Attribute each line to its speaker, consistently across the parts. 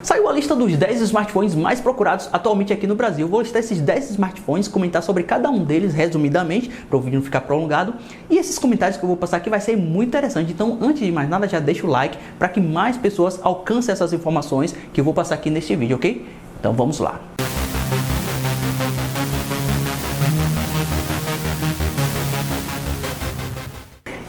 Speaker 1: Saiu a lista dos 10 smartphones mais procurados atualmente aqui no Brasil. Vou listar esses 10 smartphones, comentar sobre cada um deles resumidamente, para o vídeo não ficar prolongado. E esses comentários que eu vou passar aqui vai ser muito interessante. Então, antes de mais nada, já deixa o like para que mais pessoas alcancem essas informações que eu vou passar aqui neste vídeo, ok? Então vamos lá.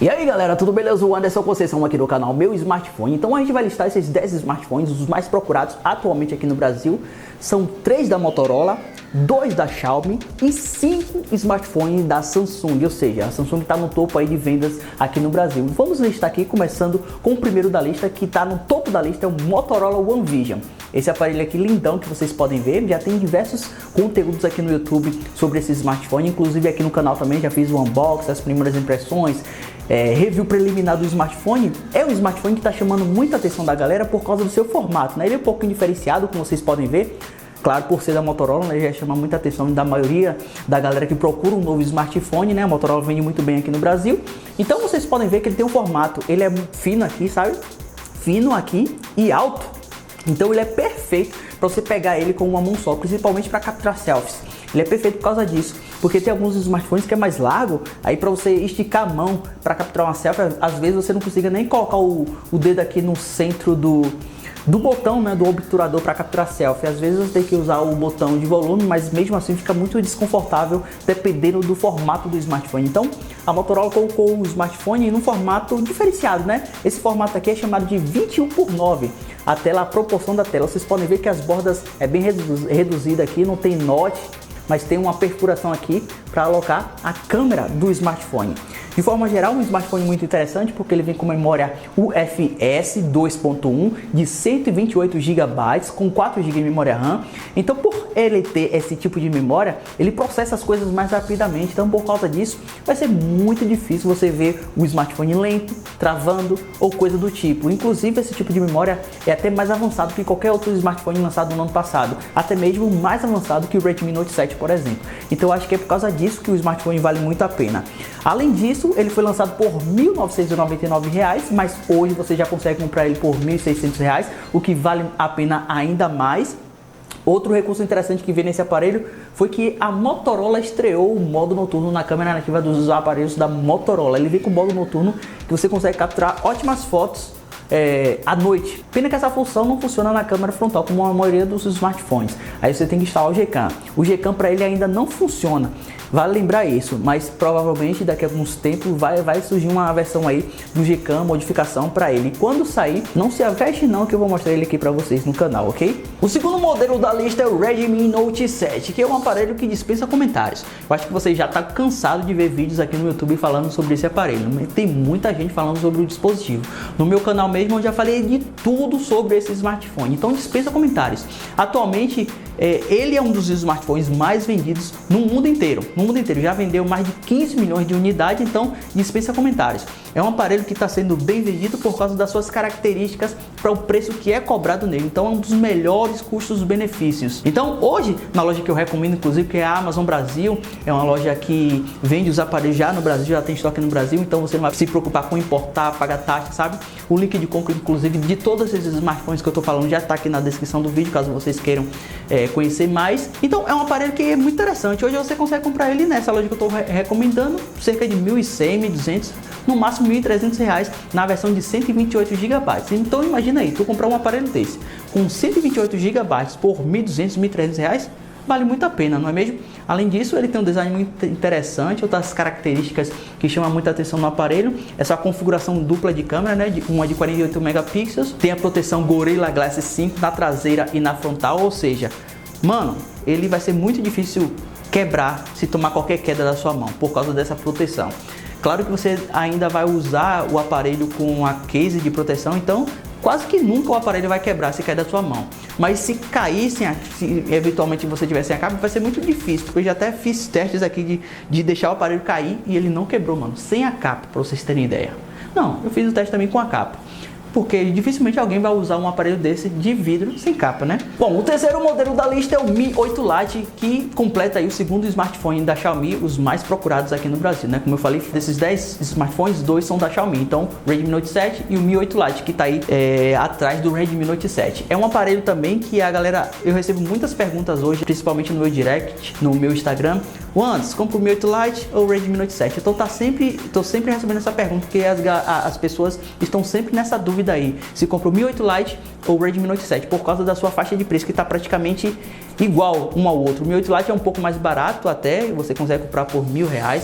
Speaker 1: E aí galera, tudo beleza? O Anderson Conceição aqui do canal Meu Smartphone. Então a gente vai listar esses 10 smartphones, os mais procurados atualmente aqui no Brasil. São 3 da Motorola, 2 da Xiaomi e 5 smartphones da Samsung. Ou seja, a Samsung está no topo aí de vendas aqui no Brasil. Vamos listar aqui, começando com o primeiro da lista, que está no topo da lista, é o Motorola One Vision. Esse aparelho aqui lindão que vocês podem ver, já tem diversos conteúdos aqui no YouTube sobre esse smartphone. Inclusive aqui no canal também já fiz o unboxing, as primeiras impressões. Review preliminar do smartphone. É um smartphone que está chamando muita atenção da galera por causa do seu formato, né? Ele é um pouquinho diferenciado, como vocês podem ver. Claro, por ser da Motorola, né, já chama muita atenção da maioria da galera que procura um novo smartphone, né? A Motorola vende muito bem aqui no Brasil. Então vocês podem ver que ele tem um formato, ele é fino aqui, sabe? Fino aqui e alto. Então ele é perfeito para você pegar ele com uma mão só, principalmente para capturar selfies. Ele é perfeito por causa disso, porque tem alguns smartphones que é mais largo, aí para você esticar a mão para capturar uma selfie, às vezes você não consiga nem colocar o dedo aqui no centro do botão, né, do obturador para capturar selfie. Às vezes você tem que usar o botão de volume, mas mesmo assim fica muito desconfortável dependendo do formato do smartphone. Então a Motorola colocou o smartphone num formato diferenciado, né? Esse formato aqui é chamado de 21:9. A tela, a proporção da tela, vocês podem ver que as bordas é bem reduzida aqui, não tem notch, mas tem uma perfuração aqui para alocar a câmera do smartphone. De forma geral, um smartphone muito interessante porque ele vem com memória UFS 2.1 de 128 GB com 4 GB de memória RAM. Então, por ele ter esse tipo de memória, ele processa as coisas mais rapidamente. Então, por causa disso, vai ser muito difícil você ver o smartphone lento, travando ou coisa do tipo. Inclusive, esse tipo de memória é até mais avançado que qualquer outro smartphone lançado no ano passado, até mesmo mais avançado que o Redmi Note 7, por exemplo. Então, eu acho que é por causa disso que o smartphone vale muito a pena. Além disso, ele foi lançado por R$ 1.999, mas hoje você já consegue comprar ele por R$ 1.600, o que vale a pena ainda mais. Outro recurso interessante que veio nesse aparelho foi que a Motorola estreou o modo noturno na câmera nativa dos aparelhos da Motorola. Ele vem com o modo noturno que você consegue capturar ótimas fotos à noite. Pena que essa função não funciona na câmera frontal como a maioria dos smartphones. Aí você tem que instalar o Gcam. O Gcam para ele ainda não funciona. Vale lembrar isso, mas provavelmente daqui a alguns tempos vai surgir uma versão aí do Gcam, modificação para ele. Quando sair, não se aveste não, que eu vou mostrar ele aqui para vocês no canal, ok? O segundo modelo da lista é o Redmi Note 7, que é um aparelho que dispensa comentários. Eu acho que você já está cansado de ver vídeos aqui no YouTube falando sobre esse aparelho. Tem muita gente falando sobre o dispositivo. No meu canal mesmo eu já falei de tudo sobre esse smartphone, então dispensa comentários. Atualmente ele é um dos smartphones mais vendidos no mundo inteiro. No mundo inteiro já vendeu mais de 15 milhões de unidades, então dispensa comentários. É um aparelho que está sendo bem vendido por causa das suas características para o preço que é cobrado nele. Então é um dos melhores custos-benefícios. Então hoje, na loja que eu recomendo, inclusive, que é a Amazon Brasil, é uma loja que vende os aparelhos já no Brasil, já tem estoque no Brasil, então você não vai se preocupar com importar, pagar taxa, sabe? O link de compra, inclusive, de todos esses smartphones que eu estou falando já está aqui na descrição do vídeo, caso vocês queiram conhecer mais. Então é um aparelho que é muito interessante. Hoje você consegue comprar ele nessa loja que eu estou recomendando, cerca de 1.100, 1.200, no máximo R$1.300 na versão de 128 GB. Então imagina aí, tu comprar um aparelho desse com 128 GB por R$1.200, R$1.300, vale muito a pena, não é mesmo? Além disso, ele tem um design muito interessante. Outras características que chamam muita atenção no aparelho, essa configuração dupla de câmera, né? Uma de 48 megapixels, tem a proteção Gorilla Glass 5 na traseira e na frontal, ou seja, mano, ele vai ser muito difícil quebrar se tomar qualquer queda da sua mão por causa dessa proteção. Claro que você ainda vai usar o aparelho com a case de proteção, então quase que nunca o aparelho vai quebrar se cair da sua mão. Mas se cair, se eventualmente você tiver sem a capa, vai ser muito difícil, porque eu já até fiz testes aqui de deixar o aparelho cair e ele não quebrou, mano, sem a capa, para vocês terem ideia. Não, eu fiz o teste também com a capa. porque dificilmente alguém vai usar um aparelho desse de vidro sem capa, né? Bom, o terceiro modelo da lista é o Mi 8 Lite, que completa aí o segundo smartphone da Xiaomi, os mais procurados aqui no Brasil, né? Como eu falei, desses 10 smartphones, 2 são da Xiaomi, então o Redmi Note 7 e o Mi 8 Lite, que tá aí atrás do Redmi Note 7. É um aparelho também que a galera, eu recebo muitas perguntas hoje, principalmente no meu direct, no meu Instagram: Wanderson, compra o Mi 8 Lite ou o Redmi Note 7? Então tô sempre recebendo essa pergunta, porque as pessoas estão sempre nessa dúvida aí, se compra o Mi 8 Lite ou o Redmi Note 7, por causa da sua faixa de preço, que está praticamente igual um ao outro. O Mi 8 Lite é um pouco mais barato até, você consegue comprar por R$1.000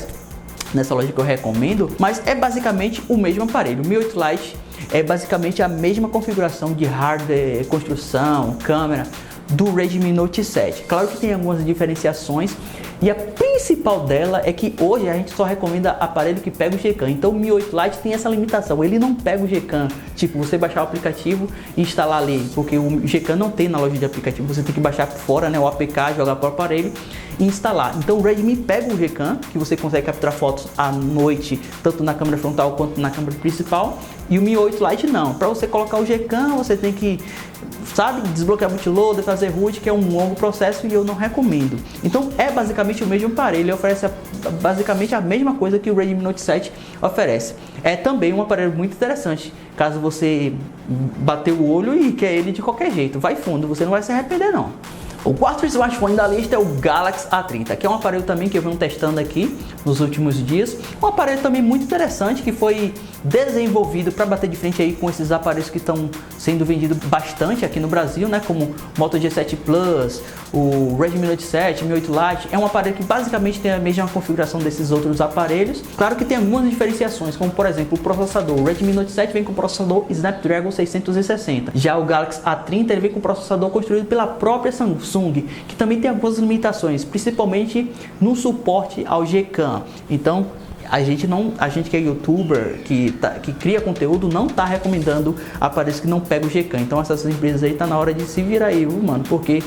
Speaker 1: nessa loja que eu recomendo, mas é basicamente o mesmo aparelho. O Mi 8 Lite é basicamente a mesma configuração de hardware, construção, câmera do Redmi Note 7. Claro que tem algumas diferenciações, e a principal dela é que hoje a gente só recomenda aparelho que pega o Gcam. Então o Mi 8 Lite tem essa limitação, ele não pega o Gcam, tipo você baixar o aplicativo e instalar ali, porque o Gcam não tem na loja de aplicativo, você tem que baixar por fora, né, o APK, jogar para o aparelho e instalar. Então o Redmi pega o Gcam, que você consegue capturar fotos à noite, tanto na câmera frontal quanto na câmera principal, e o Mi 8 Lite não. Para você colocar o Gcam, você tem que, desbloquear bootloader, fazer root, que é um longo processo e eu não recomendo. Então é basicamente o mesmo aparelho, ele oferece basicamente a mesma coisa que o Redmi Note 7 oferece. É também um aparelho muito interessante, caso você bater o olho e quer ele de qualquer jeito, vai fundo, você não vai se arrepender não. O quarto smartphone da lista é o Galaxy A30, que é um aparelho também que eu venho testando aqui nos últimos dias. Um aparelho também muito interessante, que foi desenvolvido para bater de frente aí com esses aparelhos que estão sendo vendidos bastante aqui no Brasil, né? Como o Moto G7 Plus, o Redmi Note 7, Mi 8 Lite. É um aparelho que basicamente tem a mesma configuração desses outros aparelhos. Claro que tem algumas diferenciações, como por exemplo o processador. O Redmi Note 7 vem com o processador Snapdragon 660. Já o Galaxy A30 ele vem com o processador construído pela própria Samsung, que também tem algumas limitações, principalmente no suporte ao Gcam. Então a gente que é youtuber, que cria conteúdo, não tá recomendando aparelhos que não pegam o Gcam. Então essas empresas aí tá na hora de se virar aí, mano, porque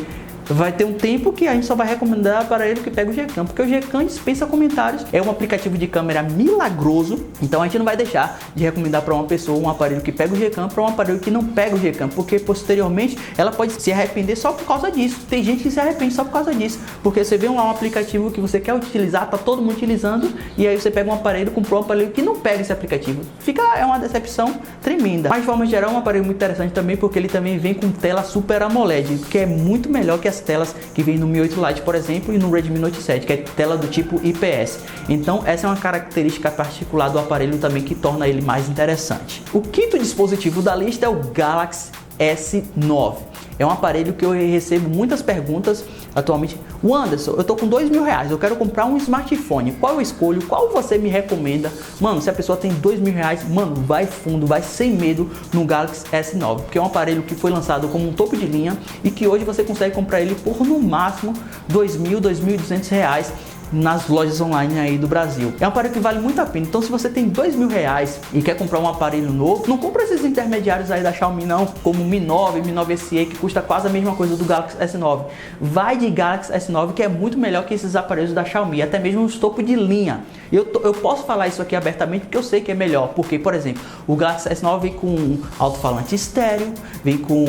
Speaker 1: vai ter um tempo que a gente só vai recomendar aparelho que pega o Gcam, porque o Gcam dispensa comentários, é um aplicativo de câmera milagroso, então a gente não vai deixar de recomendar para uma pessoa um aparelho que pega o Gcam para um aparelho que não pega o Gcam, porque posteriormente ela pode se arrepender só por causa disso. Tem gente que se arrepende só por causa disso, porque você vê um aplicativo que você quer utilizar, tá todo mundo utilizando, e aí você pega um aparelho, comprou um aparelho que não pega esse aplicativo. É uma decepção tremenda. Mas de forma geral é um aparelho muito interessante também, porque ele também vem com tela Super AMOLED, que é muito melhor que as telas que vem no Mi 8 Lite, por exemplo, e no Redmi Note 7, que é tela do tipo IPS. Então essa é uma característica particular do aparelho também que torna ele mais interessante. O quinto dispositivo da lista é o Galaxy S9. É um aparelho que eu recebo muitas perguntas atualmente. Wanderson, eu tô com R$2.000, eu quero comprar um smartphone, qual eu escolho, qual você me recomenda? Mano, se a pessoa tem R$2.000, mano, vai fundo, vai sem medo no Galaxy S9, porque é um aparelho que foi lançado como um topo de linha e que hoje você consegue comprar ele por no máximo R$2.000, R$2.200 nas lojas online aí do Brasil. É um aparelho que vale muito a pena. Então se você tem R$2.000 e quer comprar um aparelho novo, não compra esses intermediários aí da Xiaomi não, como o Mi 9, Mi 9 SE, que custa quase a mesma coisa do Galaxy S9. Vai de Galaxy S9, que é muito melhor que esses aparelhos da Xiaomi, até mesmo os topo de linha. Eu posso falar isso aqui abertamente porque eu sei que é melhor, porque, por exemplo, o Galaxy S9 vem com alto-falante estéreo, vem com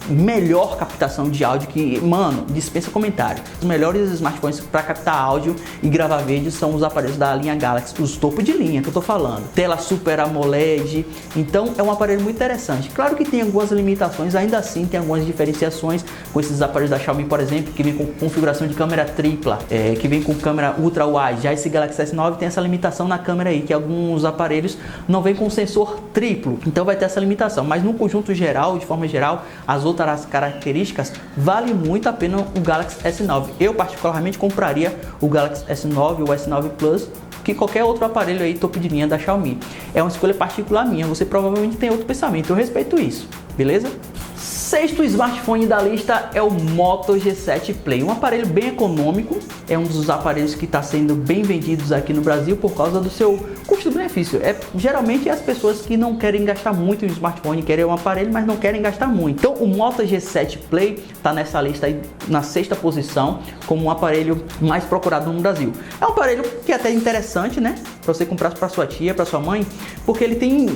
Speaker 1: melhor captação de áudio, que, mano, dispensa comentário. Os melhores smartphones para captar áudio e gravar vídeo são os aparelhos da linha Galaxy, os topo de linha que eu tô falando. Tela Super AMOLED, então é um aparelho muito interessante. Claro que tem algumas limitações, ainda assim tem algumas diferenciações com esses aparelhos da Xiaomi, por exemplo, que vem com configuração de câmera tripla, que vem com câmera ultra wide. Já esse Galaxy S9 tem essa limitação na câmera aí, que alguns aparelhos não vem com sensor triplo, então vai ter essa limitação, mas no conjunto geral, de forma geral, as outras características, vale muito a pena o Galaxy S9. Eu particularmente compraria o Galaxy S9 ou S9 Plus que qualquer outro aparelho aí topo de linha da Xiaomi. É uma escolha particular minha, você provavelmente tem outro pensamento, eu respeito isso, beleza? Sexto smartphone da lista é o Moto G7 Play, um aparelho bem econômico, é um dos aparelhos que está sendo bem vendidos aqui no Brasil por causa do seu custo-benefício. Geralmente as pessoas que não querem gastar muito em smartphone, querem um aparelho, mas não querem gastar muito. Então o Moto G7 Play está nessa lista aí na sexta posição como um aparelho mais procurado no Brasil. É um aparelho que é até interessante, né? para você comprar para sua tia, para sua mãe, porque ele tem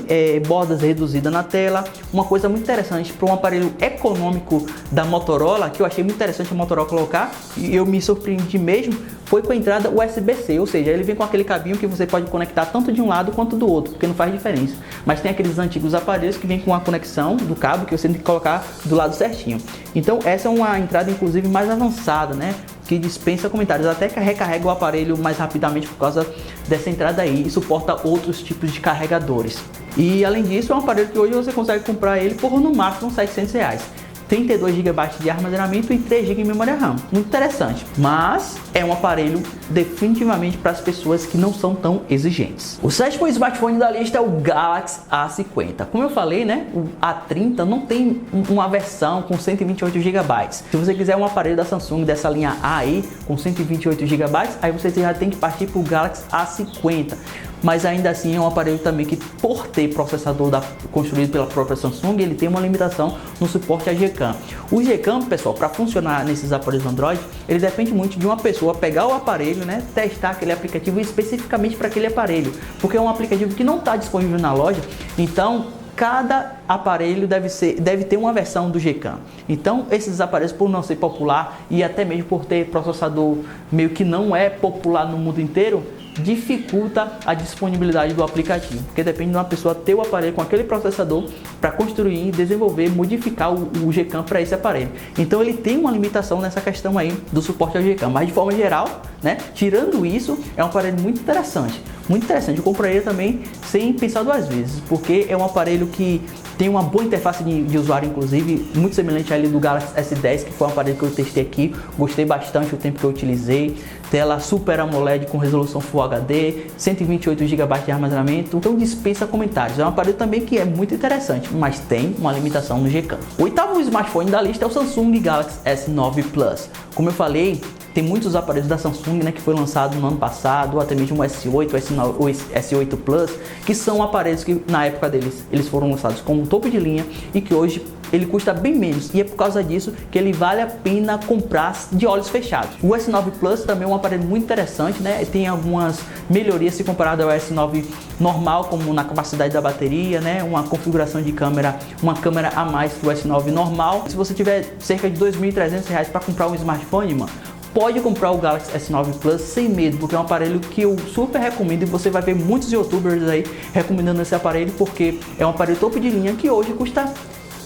Speaker 1: bordas reduzidas na tela. Uma coisa muito interessante para um aparelho econômico da Motorola, que eu achei muito interessante a Motorola colocar, e eu me surpreendi mesmo, foi com a entrada USB-C, ou seja, ele vem com aquele cabinho que você pode conectar tanto de um lado quanto do outro, porque não faz diferença. Mas tem aqueles antigos aparelhos que vem com a conexão do cabo que você tem que colocar do lado certinho. Então essa é uma entrada inclusive mais avançada, né? Que dispensa comentários, até que recarrega o aparelho mais rapidamente por causa dessa entrada aí, e suporta outros tipos de carregadores. E além disso, é um aparelho que hoje você consegue comprar ele por no máximo R$700. 32 GB de armazenamento e 3 GB de memória RAM. Muito interessante, mas é um aparelho definitivamente para as pessoas que não são tão exigentes. O sétimo smartphone da lista é o Galaxy A50. Como eu falei, né, o A30 não tem uma versão com 128 GB. Se você quiser um aparelho da Samsung dessa linha A aí, com 128 GB, aí você já tem que partir para o Galaxy A50. Mas ainda assim é um aparelho também que, por ter processador construído pela própria Samsung, ele tem uma limitação no suporte a Gcam. O Gcam, pessoal, para funcionar nesses aparelhos Android, ele depende muito de uma pessoa pegar o aparelho, né, testar aquele aplicativo especificamente para aquele aparelho, porque é um aplicativo que não está disponível na loja, então cada aparelho deve ter uma versão do Gcam. Então esses aparelhos, por não ser popular e até mesmo por ter processador meio que não é popular no mundo inteiro, dificulta a disponibilidade do aplicativo, porque depende de uma pessoa ter o aparelho com aquele processador para construir, desenvolver, modificar o Gcam para esse aparelho. Então ele tem uma limitação nessa questão aí do suporte ao Gcam, mas de forma geral, né, tirando isso, é um aparelho muito interessante. Muito interessante, eu compraria também sem pensar duas vezes, porque é um aparelho que tem uma boa interface de usuário, inclusive, muito semelhante ali do Galaxy S10, que foi um aparelho que eu testei aqui, gostei bastante o tempo que eu utilizei, tela Super AMOLED com resolução Full HD, 128 GB de armazenamento, então dispensa comentários. É um aparelho também que é muito interessante, mas tem uma limitação no Gcam. O oitavo smartphone da lista é o Samsung Galaxy S9 Plus. Como eu falei, tem muitos aparelhos da Samsung, né, que foi lançado no ano passado, ou até mesmo o S8, o S9, o S8 Plus, que são aparelhos que na época deles eles foram lançados como topo de linha e que hoje ele custa bem menos, e é por causa disso que ele vale a pena comprar de olhos fechados. O S9 Plus também é um aparelho muito interessante, né? Tem algumas melhorias se comparado ao S9 normal, como na capacidade da bateria, né? Uma configuração de câmera, uma câmera a mais que o S9 normal. Se você tiver cerca de R$ 2.300 para comprar um smartphone, mano, pode comprar o Galaxy S9 Plus sem medo, porque é um aparelho que eu super recomendo, e você vai ver muitos youtubers aí recomendando esse aparelho, porque é um aparelho topo de linha que hoje custa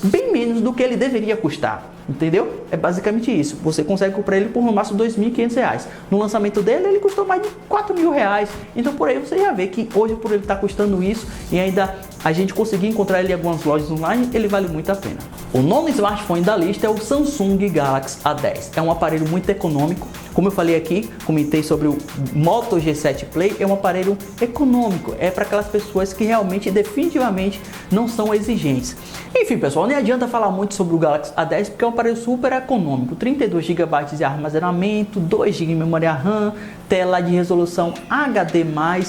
Speaker 1: bem menos do que ele deveria custar, entendeu? É basicamente isso. Você consegue comprar ele por no máximo R$ 2.500. No lançamento dele ele custou mais de R$ 4.000, então por aí você já vê que hoje, por ele estar custando isso e ainda a gente conseguir encontrar ele em algumas lojas online, ele vale muito a pena. O nono smartphone da lista é o Samsung Galaxy A10. É um aparelho muito econômico. Como eu falei aqui, comentei sobre o Moto G7 Play, é um aparelho econômico, é para aquelas pessoas que realmente, definitivamente, não são exigentes. Enfim, pessoal, nem adianta falar muito sobre o Galaxy A10, porque é um aparelho super econômico, 32 GB de armazenamento, 2 GB de memória RAM, tela de resolução HD+,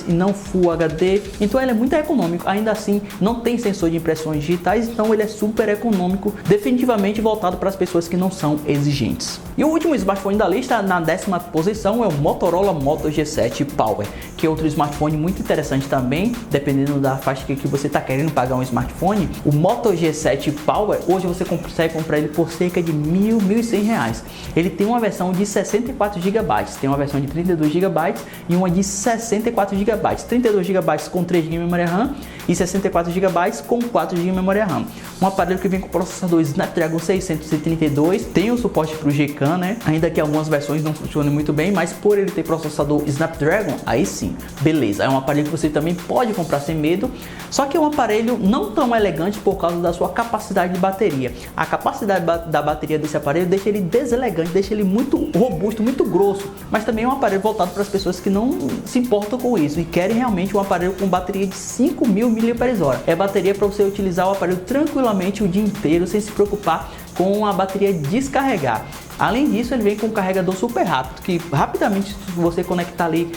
Speaker 1: e não Full HD, então ele é muito econômico. Ainda assim, não tem sensor de impressões digitais, então ele é super econômico, definitivamente voltado para as pessoas que não são exigentes. E o último smartphone da lista, na 10ª posição, é o Motorola Moto G7 Power, que é outro smartphone muito interessante também, dependendo da faixa que você está querendo pagar um smartphone. O Moto G7 Power, hoje você consegue comprar ele por cerca de R$ 1.100. Ele tem uma versão de 64 GB, tem uma versão de 32 GB e uma de 64 GB, 32 GB com 3 GB de memória RAM e 64 GB com 4 GB de memória RAM. Um aparelho que vem com processador Snapdragon 632, tem o suporte para o Gcam, né? Ainda que algumas versões não funcionem muito bem, mas por ele ter processador Snapdragon, aí sim, beleza. É um aparelho que você também pode comprar sem medo, só que é um aparelho não tão elegante por causa da sua capacidade de bateria. A capacidade da bateria desse aparelho deixa ele deselegante, deixa ele muito robusto, muito grosso, mas também é um aparelho voltado para as pessoas que não se importam com isso e querem realmente um aparelho com bateria de 5.000 mAh. É bateria para você utilizar o aparelho tranquilamente o dia inteiro, sem se preocupar com a bateria descarregar. Além disso, ele vem com um carregador super rápido, que rapidamente, se você conectar ali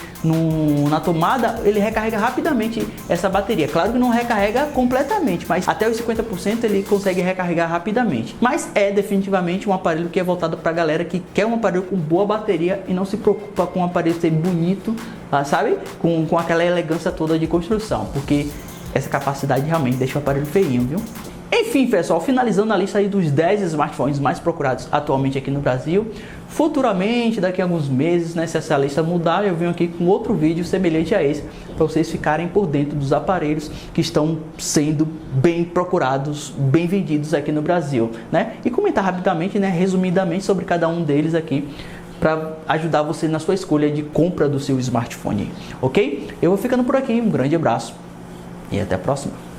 Speaker 1: na tomada, ele recarrega rapidamente essa bateria. Claro que não recarrega completamente, mas até os 50% ele consegue recarregar rapidamente. Mas é definitivamente um aparelho que é voltado para a galera que quer um aparelho com boa bateria e não se preocupa com o aparelho ser bonito, sabe? Com aquela elegância toda de construção, porque essa capacidade realmente deixa o aparelho feinho, viu? Enfim, pessoal, finalizando a lista aí dos 10 smartphones mais procurados atualmente aqui no Brasil. Futuramente, daqui a alguns meses, né, se essa lista mudar, eu venho aqui com outro vídeo semelhante a esse, para vocês ficarem por dentro dos aparelhos que estão sendo bem procurados, bem vendidos aqui no Brasil, né? E comentar rapidamente, né, resumidamente sobre cada um deles aqui, para ajudar você na sua escolha de compra do seu smartphone, ok? Eu vou ficando por aqui, um grande abraço e até a próxima.